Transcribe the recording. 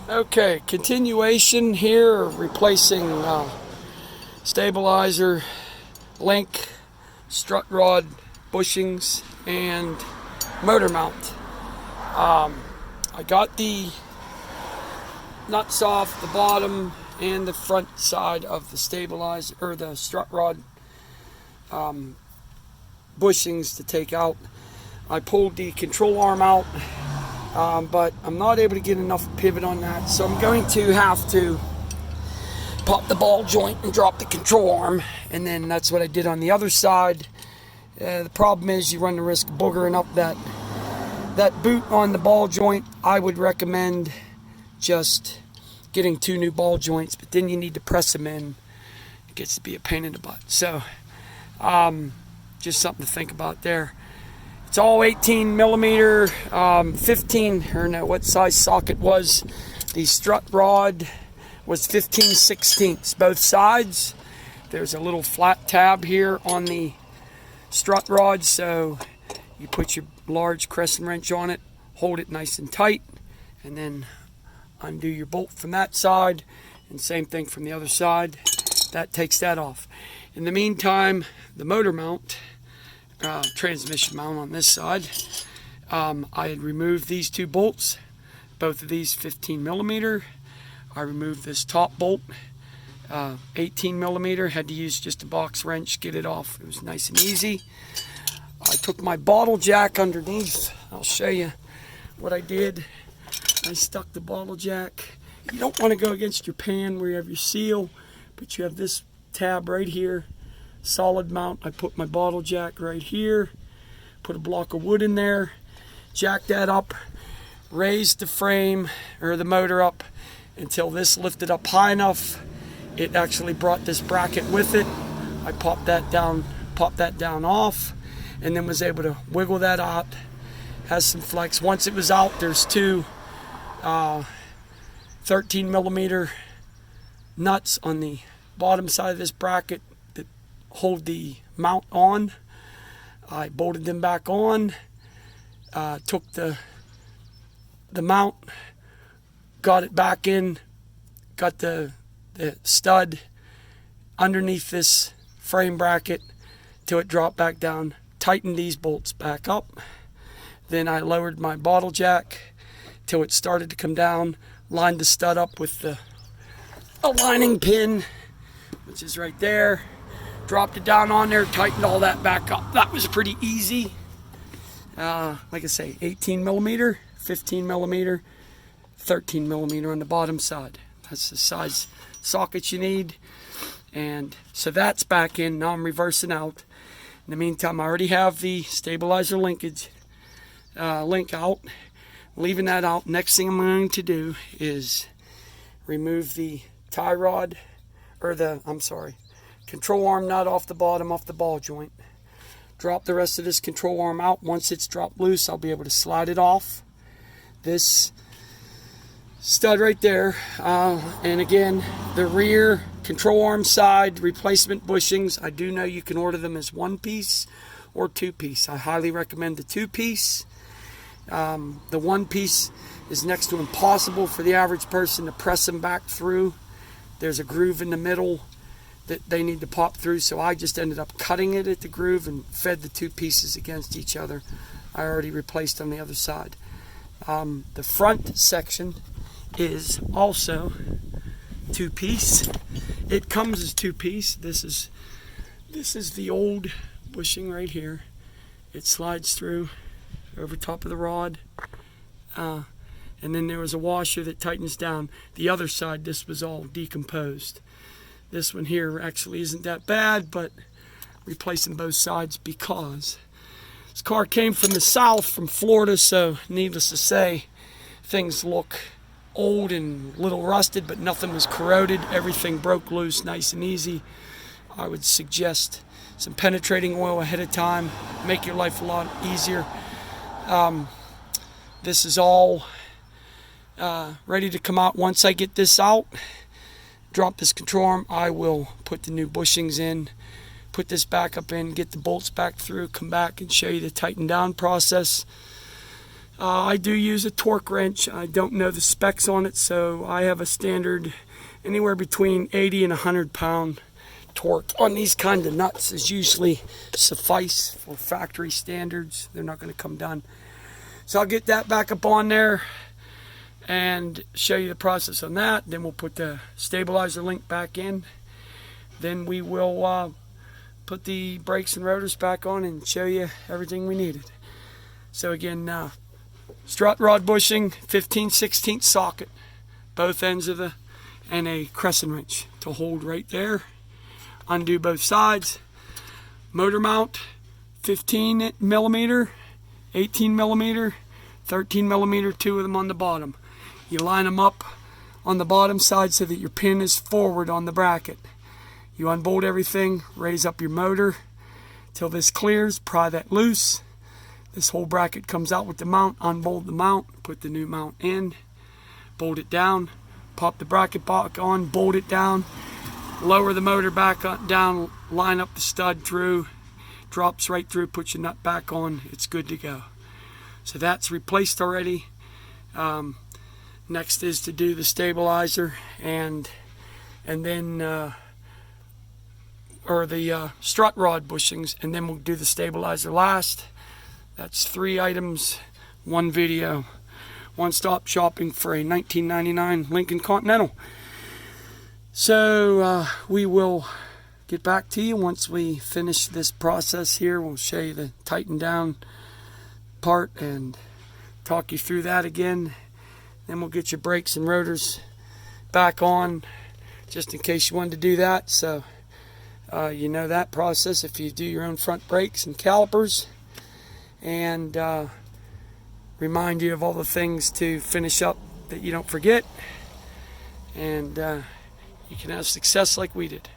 Okay, continuation here, replacing stabilizer, link, strut rod, bushings, and motor mount. I got the nuts off the bottom and the front side of the stabilizer, or the strut rod bushings to take out. I pulled the control arm out, but I'm not able to get enough pivot on that, so I'm going to have to pop the ball joint and drop the control arm, and then that's what I did on the other side. The problem is you run the risk of boogering up that boot on the ball joint. I would recommend just getting 2 new ball joints, but then you need to press them in. It gets to be a pain in the butt. So just something to think about there. It's all 18 millimeter, 15, or no, what size socket was. The strut rod was 15/16 both sides. There's a little flat tab here on the strut rod, so you put your large crescent wrench on it, hold it nice and tight, and then undo your bolt from that side, and same thing from the other side. That takes that off. In the meantime, the motor mount, transmission mount on this side, I had removed these 2 bolts, both of these 15 millimeter. I removed this top bolt, 18 millimeter. Had to use just a box wrench, get it off. It was nice and easy. I took my bottle jack underneath. I'll show you what I did. I stuck the bottle jack. You don't want to go against your pan where you have your seal, but you have this tab right here, solid mount. I put my bottle jack right here, put a block of wood in there, jacked that up, raised the frame or the motor up until this lifted up high enough. It actually brought this bracket with it. I popped that down off, and then was able to wiggle that out. Has some flex. Once it was out, there's 2 13 millimeter nuts on the bottom side of this bracket that hold the mount on. I bolted them back on, took the mount, got it back in, got the stud underneath this frame bracket till it dropped back down, tightened these bolts back up. Then I lowered my bottle jack till it started to come down, lined the stud up with the aligning pin, which is right there, dropped it down on there, tightened all that back up. That was pretty easy. Like I say, 18 millimeter, 15 millimeter, 13 millimeter on the bottom side. That's the size sockets you need. And so that's back in. Now I'm reversing out. In the meantime, I already have the stabilizer linkage link out. Leaving that out. Next thing I'm going to do is remove the tie rod, or control arm nut off the bottom, off the ball joint. Drop the rest of this control arm out. Once it's dropped loose, I'll be able to slide it off. This stud right there, and again, the rear control arm side replacement bushings. I do know you can order them as 1-piece or 2-piece. I highly recommend the 2-piece. The 1-piece is next to impossible for the average person to press them back through. There's a groove in the middle that they need to pop through, so I just ended up cutting it at the groove and fed the 2 pieces against each other. I already replaced on the other side. The front section is also 2-piece. It comes as 2-piece. This is the old bushing right here. It slides through over top of the rod, and then there was a washer that tightens down. The other side, this was all decomposed. This one here actually isn't that bad, but replacing both sides because this car came from the south, from Florida, so needless to say, things look old and a little rusted, but nothing was corroded. Everything broke loose nice and easy. I would suggest some penetrating oil ahead of time, make your life a lot easier. This is all ready to come out. Once I get this out, drop this control arm, I will put the new bushings in, put this back up in, get the bolts back through, come back and show you the tighten down process. I do use a torque wrench. I don't know the specs on it, so I have a standard anywhere between 80 and 100 pound torque on these kind of nuts is usually suffice for factory standards. They're not going to come done. So I'll get that back up on there and show you the process on that. Then we'll put the stabilizer link back in. Then we will put the brakes and rotors back on and show you everything we needed. So again, strut rod bushing, 15/16 socket, both ends of the, and a crescent wrench to hold right there. Undo both sides. Motor mount, 15 millimeter, 18 millimeter, 13 millimeter, two of them on the bottom. You line them up on the bottom side so that your pin is forward on the bracket. You unbolt everything, raise up your motor till this clears, pry that loose. This whole bracket comes out with the mount, unbolt the mount, put the new mount in, bolt it down, pop the bracket back on, bolt it down, lower the motor back down, line up the stud through, drops right through, put your nut back on, it's good to go. So that's replaced already. Next is to do the stabilizer and then or the strut rod bushings, and then we'll do the stabilizer last. That's 3 items, 1 video, one-stop shopping for a 1999 Lincoln Continental. So we will get back to you once we finish this process here. We'll show you the tighten down part and talk you through that again. Then we'll get your brakes and rotors back on, just in case you wanted to do that. So you know that process if you do your own front brakes and calipers. And remind you of all the things to finish up that you don't forget. And you can have success like we did.